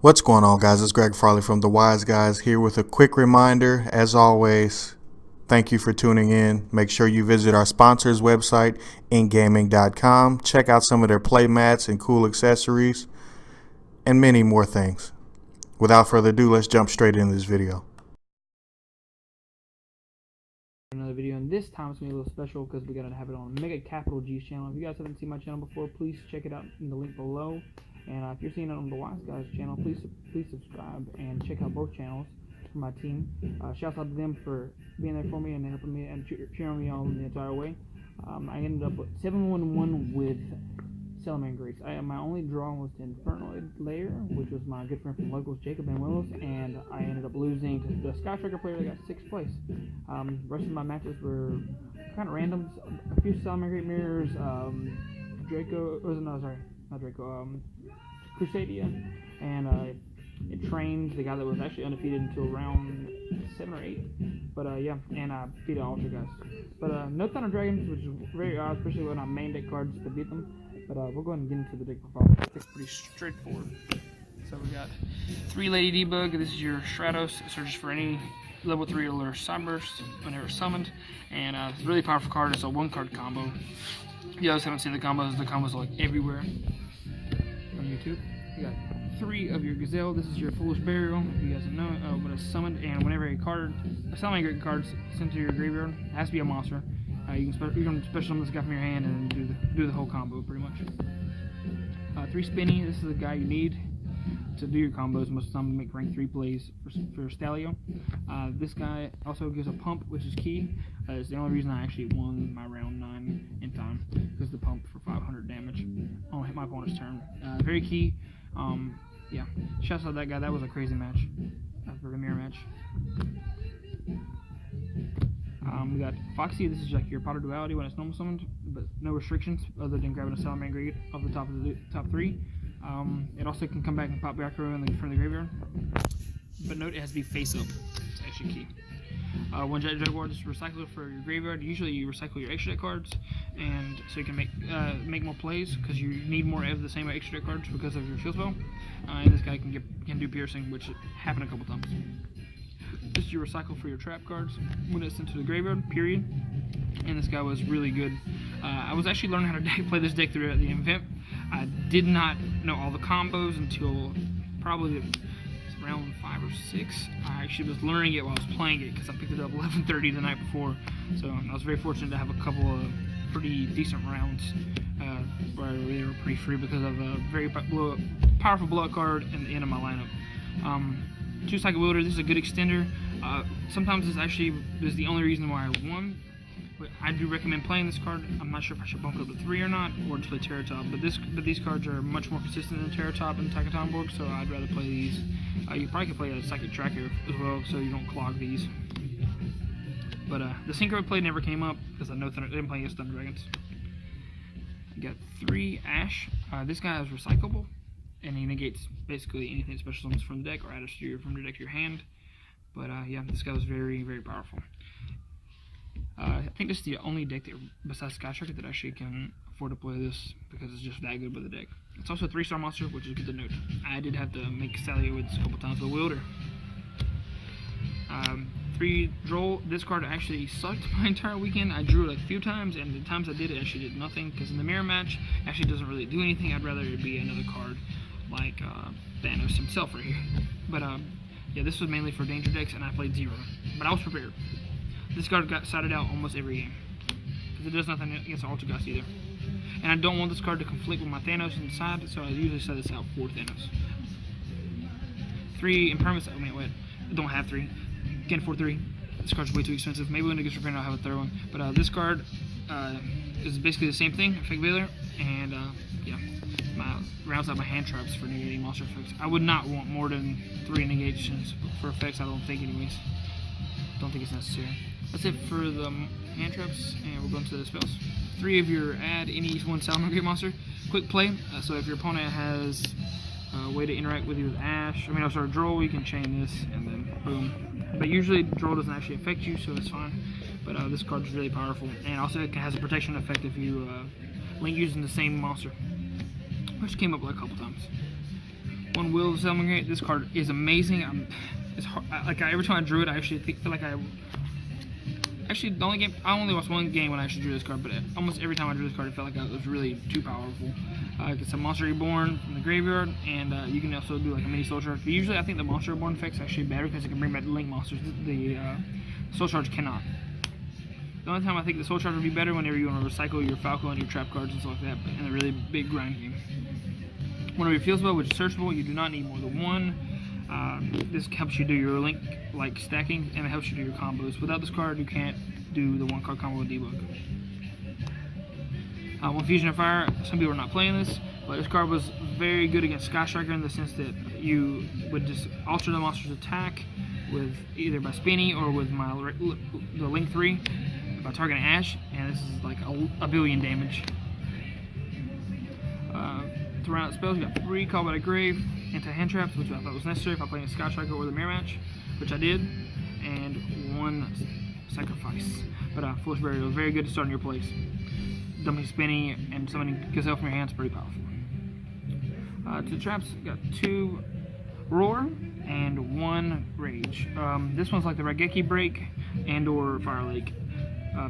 What's going on, guys? It's Greg Farley from the Wiseguys here with a quick reminder. As always, thank you for tuning in. Make sure you visit our sponsor's website, ingaming.com. Check out some of their play mats and cool accessories and many more things. Without further ado, let's jump straight into this video. Another video, and this time it's going to be a little special because we're going to have it on Mega Capital G's channel. If you guys haven't seen my channel before, please check it out in the link below. And if you're seeing it on the Wiseguys channel, please subscribe and check out both channels for my team. Shouts out to them for being there for me and helping me and cheering me on the entire way. I ended up with 7-1-1 with Salamangreat. My only draw was the Inferno Lair, which was my good friend from locals, Jacob and Willis, and I ended up losing to the Sky Striker player that got 6th place. The rest of my matches were kind of random. A few Salamangreat mirrors, Crusadia, and it trained the guy that was actually undefeated until round 7 or 8. But yeah, and I beat all you guys. But no Thunder Dragons, which is very odd, especially when I main deck cards to beat them. But we'll go ahead and get into the deck profile. It's pretty straightforward. So we got 3 Lady Debug. This is your Stratos. It searches for any level 3 alert Cyburst whenever summoned, and it's a really powerful card. It's a 1-card combo. If you guys haven't seen the combos are like everywhere on YouTube. You got 3 of your Gazelle. This is your Foolish Burial. If you guys don't know, when it's summoned, and whenever a Salamangreat card sent to your graveyard, it has to be a monster. You can special summon this guy from your hand and do the whole combo pretty much. 3 Spinny. This is the guy you need to do your combos most of the time to make rank 3 plays for Stalio. This guy also gives a pump, which is key. It's the only reason I actually won my round 9 in time, because the pump for 500 damage on my opponent's turn. Very key. Yeah, shouts out that guy. That was a crazy match for the mirror match. We got Foxy. This is like your Potter Duality when it's normal summoned, but no restrictions other than grabbing a Salamangreat off the top of the top 3. It also can come back and pop back around in front of the graveyard. But note, it has to be face up. It's actually key. 1 Jet Jaguar, just recycle it for your graveyard. Usually you recycle your extra deck cards, and so you can make more plays because you need more of the same extra deck cards because of your shield spell. And this guy can do piercing, which happened a couple times. This is your recycle for your trap cards when it's sent to the graveyard, period. And this guy was really good. I was actually learning how to play this deck throughout the event. I did not know all the combos until probably round 5 or 6. I actually was learning it while I was playing it because I picked it up 11:30 the night before. So I was very fortunate to have a couple of pretty decent rounds where they were pretty free because of a very powerful blowout card in the end of my lineup. 2 Psychic Wielder. This is a good extender. Sometimes this actually is the only reason why I won. But I do recommend playing this card. I'm not sure if I should bump it up to 3 or not, or to play Terra Top. But these cards are much more consistent than Terra Top and Takatomborg, so I'd rather play these. You probably could play a Psychic Tracker as well, so you don't clog these. But the Synchro play never came up because I didn't play against Thunder Dragons. You got 3 Ash. This guy is recyclable, and he negates basically anything special summons from the deck or adds from the deck to your hand. But yeah, this guy was very, very powerful. I think this is the only deck that, besides Sky Striker, that actually can afford to play this because it's just that good with the deck. It's also a 3-star monster, which is good to note. I did have to make Stalio with this a couple times with Wielder. 3 Droll. This card actually sucked my entire weekend. I drew it like a few times, and the times I did it actually did nothing because in the mirror match, it actually doesn't really do anything. I'd rather it be another card like Thanos himself right here. But yeah, this was mainly for danger decks, and I played 0. But I was prepared. This card got sided out almost every game because it does nothing against Ultrageist either. And I don't want this card to conflict with my Thanos inside, so I usually set this out for Thanos. 3 Impermanence. Oh man, wait, I don't have 3. Can't afford 3. This card's way too expensive. Maybe when it gets reprinted, I'll have a 3rd one. But this card is basically the same thing, Fake Veiler, and yeah, rounds out my hand traps for negating monster effects. I would not want more than 3 negations for effects. I don't think, anyways. Don't think it's necessary. That's it for the hand traps, and we're going to the spells. 3 of your add any 1 Salamangreat monster. Quick play. So if your opponent has a way to interact with you with Ash, Droll, you can chain this, and then boom. But usually Droll doesn't actually affect you, so it's fine. But this card is really powerful, and also it has a protection effect if you link using the same monster, which came up like a couple times. One Will of Salamangreat. This card is amazing. It's hard, every time I drew it, I actually feel like actually the only game I only lost one game when I actually drew this card, but almost every time I drew this card, it felt like it was really too powerful. It's a Monster Reborn from the graveyard, and you can also do like a mini Soul Charge. But usually, I think the Monster Reborn effect's actually better because it can bring back Link monsters. The Soul Charge cannot. The only time I think the Soul Charge would be better whenever you want to recycle your Falco and your trap cards and stuff like that, but in a really big grind game. Whenever it feels well, which is searchable, you do not need more than one. This helps you do your Link like stacking, and it helps you do your combos. Without this card, you can't do the one card combo with Debug. One Fusion of Fire. Some people are not playing this, but this card was very good against Sky Striker in the sense that you would just alter the monster's attack with either by spinning or with the Link 3 by targeting Ash, and this is like a billion damage. To round out spells, you got 3 Call by the Grave, anti-hand traps, which I thought was necessary if I played a Sky Striker or the Mirror Match, which I did, and 1 Sacrifice. But Foolish Burial, very good to start in your place. Dumping, spinning, and summoning Gazelle from your hands, pretty powerful. To the traps, got 2 Roar and 1 Rage. This one's like the Raigeki Break and or Fire Lake.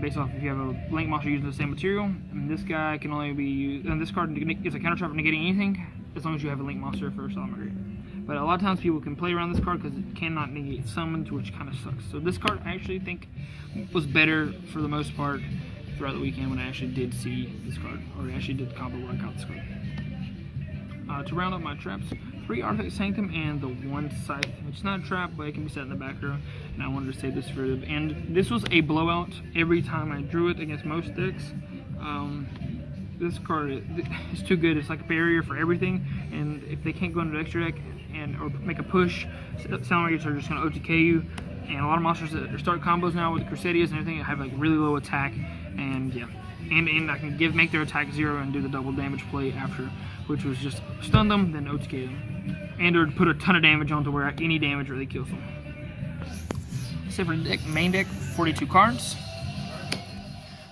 Based off if you have a Link monster using the same material, and this guy can only be used, and this card is a counter trap negating anything as long as you have a Link monster for Salamangreat. But a lot of times people can play around this card because it cannot negate summons, which kind of sucks. So this card I actually think was better for the most part throughout the weekend when I actually did see this card, or I actually did the combo where I got this card. To round up my traps, 3 Artifact Sanctum and the 1 Scythe, which is not a trap, but it can be set in the back row. And I wanted to save this for the end. This was a blowout every time I drew it against most decks. This card is too good. It's like a barrier for everything, and if they can't go into the extra deck or make a push, Salamangreats are just going to OTK you. And a lot of monsters that start combos now with Crusaders and everything have like really low attack, and yeah. And I can make their attack 0 and do the double damage play after, which was just stun them, then OTK them. And or put a ton of damage on to where any damage really kills them. Except for the deck, main deck, 42 cards.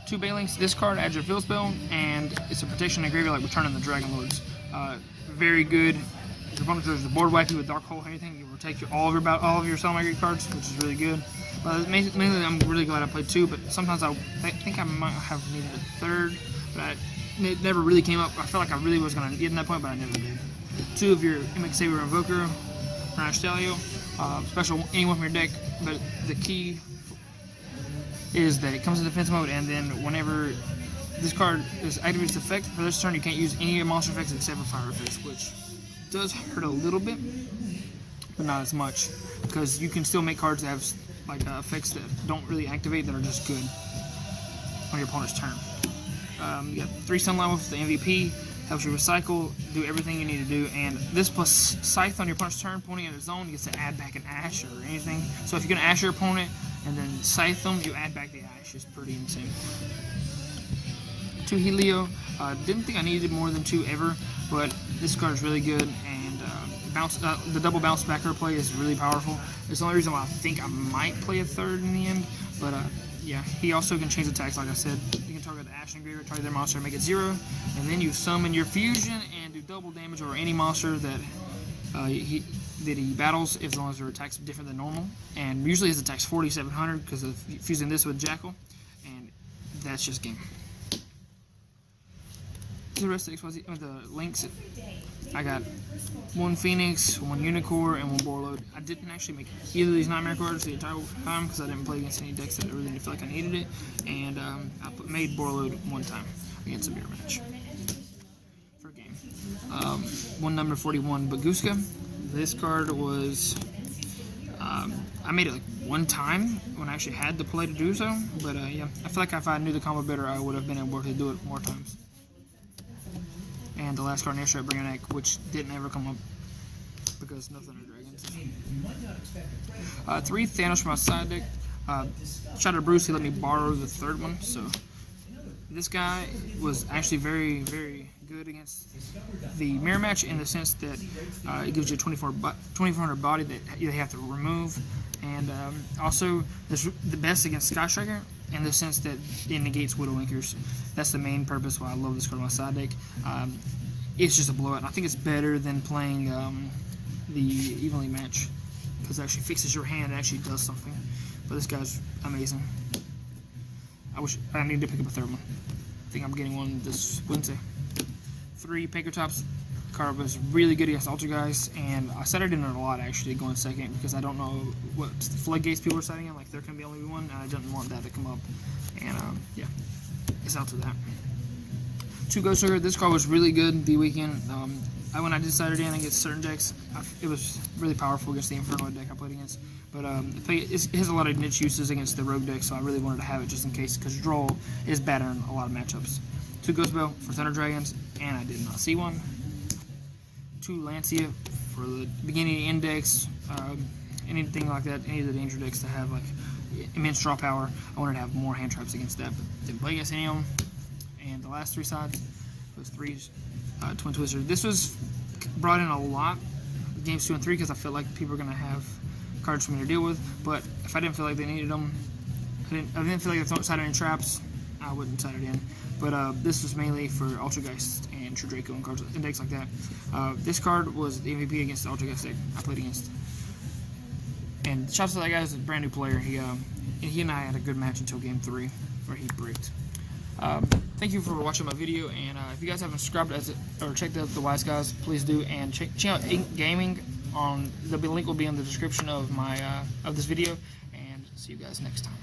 2 Bailings. This card adds your field spell, and it's a protection in graveyard like Return of the Dragon Lords. Very good. If your opponent throws the board wipe you with Dark Hole or anything, you protect all of your Salamangreat cards, which is really good. Mainly, I'm really glad I played 2, but sometimes I think I might have needed a 3rd, but it never really came up. I felt like I really was going to get in that point, but I never did. 2 of your Mimic Saber Invoker, Rash Stalio, special anyone from your deck, but the key is that it comes in defense mode, and then whenever this card is activates its effect for this turn, you can't use any monster effects except for fire effects, which does hurt a little bit, but not as much, because you can still make cards that have like effects that don't really activate that are just good on your opponent's turn. You got 3 Sunlight with the MVP, helps you recycle, do everything you need to do, and this plus Scythe on your opponent's turn, pointing at his zone, you get to add back an Ash or anything. So if you're going to Ash your opponent and then Scythe them, you add back the Ash. It's pretty insane. 2 Helio. Didn't think I needed more than 2 ever, but this card is really good, and the double bounce backer play is really powerful. It's the only reason why I think I might play a 3rd in the end, but yeah, he also can change attacks, like I said. You can target the Ash and Graveyard, target their monster, make it 0, and then you summon your fusion and do double damage over any monster that he battles, as long as their attack's different than normal. And usually his attack's 4,700 because of fusing this with Jackal, and that's just game. The rest of the links, I got 1 Phoenix, 1 Unicorn, and 1 Borload. I didn't actually make either of these Nightmare cards the entire time because I didn't play against any decks that really didn't feel like I needed it. And I made Borload 1 time against a mirror match for a game. 1 number 41 Baguska. This card was I made it like 1 time when I actually had the play to do so. But yeah, I feel like if I knew the combo better, I would have been able to do it more times. And the last card, Airstrike Bringer Neck, which didn't ever come up because no Thunder Dragons. 3 Thanos from my side deck. Shadow Bruce, he let me borrow the 3rd one, so this guy was actually very, very good against the mirror match in the sense that it gives you a 2400 body that you have to remove, and also it's the best against Sky Striker in the sense that it negates Widowlinkers. That's the main purpose why I love this card on my side deck. it's just a blowout. And I think it's better than playing the evenly match, because it actually fixes your hand and actually does something. But this guy's amazing. I need to pick up a third one. I think I'm getting one this Wednesday. 3 Paker Tops. Card was really good against Ultra Guys, and I set it in a lot actually going second, because I don't know what floodgates people are setting in. Like, there can be only one, and I didn't want that to come up. And yeah, it's out to that. 2 Ghost Trigger. This card was really good the weekend. When I did set it in against certain decks, it was really powerful against the Inferno deck I played against. But it has a lot of niche uses against the Rogue deck, so I really wanted to have it just in case, because draw is better in a lot of matchups. 2 Ghost Bell for Thunder Dragons, and I did not see one. 2 Lancia for the beginning index, anything like that, any of the danger decks that have like immense draw power. I wanted to have more hand traps against that, but didn't play against any of them. And the last 3 sides was 3 Twin Twister. This was brought in a lot, games 2 and 3, because I felt like people are going to have cards for me to deal with. But if I didn't feel like they needed them, I didn't feel like they sided in traps, I wouldn't side it in. But this was mainly for Ultrageist and True Draco and cards and decks like that. This card was the MVP against the Ultrageist deck I played against. And shouts to that guy, is a brand new player. He and I had a good match until game 3, where he bricked. Thank you for watching my video, and if you guys haven't subscribed or checked out the Wiseguys, please do, and check out Ink Gaming. The link will be in the description of my of this video, and see you guys next time.